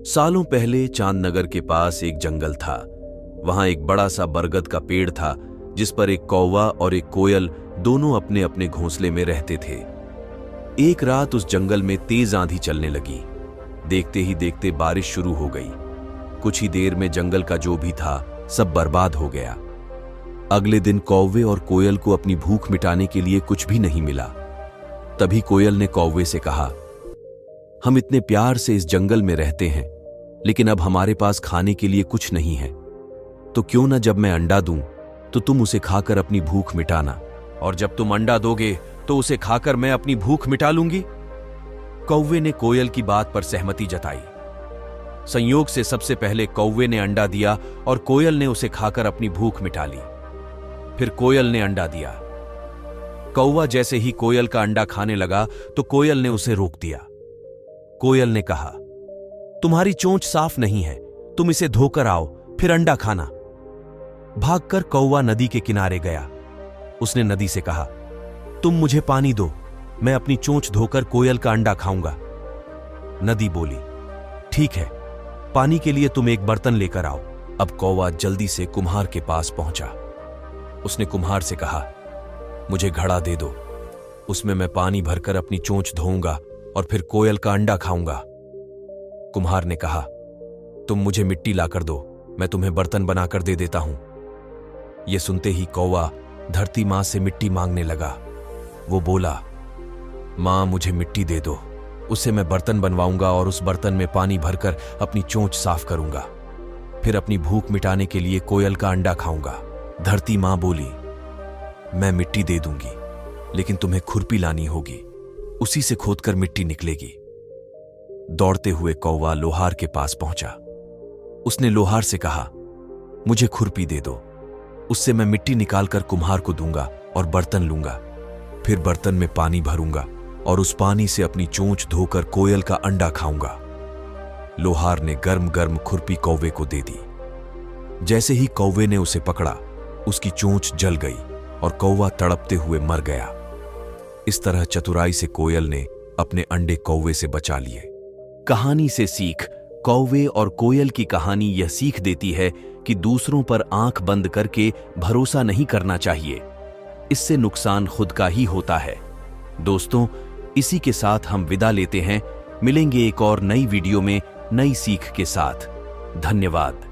सालों पहले चांदनगर के पास एक जंगल था। वहां एक बड़ा सा बरगद का पेड़ था जिस पर एक कौवा और एक कोयल दोनों अपने अपने घोंसले में रहते थे। एक रात उस जंगल में तेज आंधी चलने लगी। देखते ही देखते बारिश शुरू हो गई। कुछ ही देर में जंगल का जो भी था सब बर्बाद हो गया। अगले दिन कौवे और कोयल को अपनी भूख मिटाने के लिए कुछ भी नहीं मिला। तभी कोयल ने कौवे से कहा, हम इतने प्यार से इस जंगल में रहते हैं, लेकिन अब हमारे पास खाने के लिए कुछ नहीं है। तो क्यों ना जब मैं अंडा दूं तो तुम उसे खाकर अपनी भूख मिटाना, और जब तुम अंडा दोगे तो उसे खाकर मैं अपनी भूख मिटा लूंगी। कौवे ने कोयल की बात पर सहमति जताई। संयोग से सबसे पहले कौवे ने अंडा दिया और कोयल ने उसे खाकर अपनी भूख मिटा ली। फिर कोयल ने अंडा दिया। कौवा जैसे ही कोयल का अंडा खाने लगा तो कोयल ने उसे रोक दिया। कोयल ने कहा, तुम्हारी चोंच साफ नहीं है, तुम इसे धोकर आओ, फिर अंडा खाना। भागकर कौवा नदी के किनारे गया। उसने नदी से कहा, तुम मुझे पानी दो, मैं अपनी चोंच धोकर कोयल का अंडा खाऊंगा। नदी बोली, ठीक है, पानी के लिए तुम एक बर्तन लेकर आओ। अब कौवा जल्दी से कुम्हार के पास पहुंचा। उसने कुम्हार से कहा, मुझे घड़ा दे दो, उसमें मैं पानी भरकर अपनी चोंच धोऊंगा और फिर कोयल का अंडा खाऊंगा। कुम्हार ने कहा, तुम मुझे मिट्टी लाकर दो, मैं तुम्हें बर्तन बनाकर दे देता हूं। यह सुनते ही कौवा धरती मां से मिट्टी मांगने लगा। वो बोला, मां मुझे मिट्टी दे दो, उससे मैं बर्तन बनवाऊंगा और उस बर्तन में पानी भरकर अपनी चोंच साफ करूंगा। फिर अपनी भूख मिटाने के लिए कोयल का अंडा खाऊंगा। धरती मां बोली, मैं मिट्टी दे दूंगी, लेकिन तुम्हें खुरपी लानी होगी, उसी से खोदकर मिट्टी निकलेगी। दौड़ते हुए कौवा लोहार के पास पहुंचा। उसने लोहार से कहा, मुझे खुरपी दे दो, उससे मैं मिट्टी निकालकर कुम्हार को दूंगा और बर्तन लूंगा। फिर बर्तन में पानी भरूंगा और उस पानी से अपनी चोंच धोकर कोयल का अंडा खाऊंगा। लोहार ने गर्म गर्म खुरपी कौवे को दे दी। जैसे ही कौवे ने उसे पकड़ा, उसकी चोंच जल गई और कौवा तड़पते हुए मर गया। इस तरह चतुराई से कोयल ने अपने अंडे कौवे से बचा लिए। कहानी से सीख। कौवे और कोयल की कहानी यह सीख देती है कि दूसरों पर आंख बंद करके भरोसा नहीं करना चाहिए, इससे नुकसान खुद का ही होता है। दोस्तों, इसी के साथ हम विदा लेते हैं। मिलेंगे एक और नई वीडियो में नई सीख के साथ। धन्यवाद।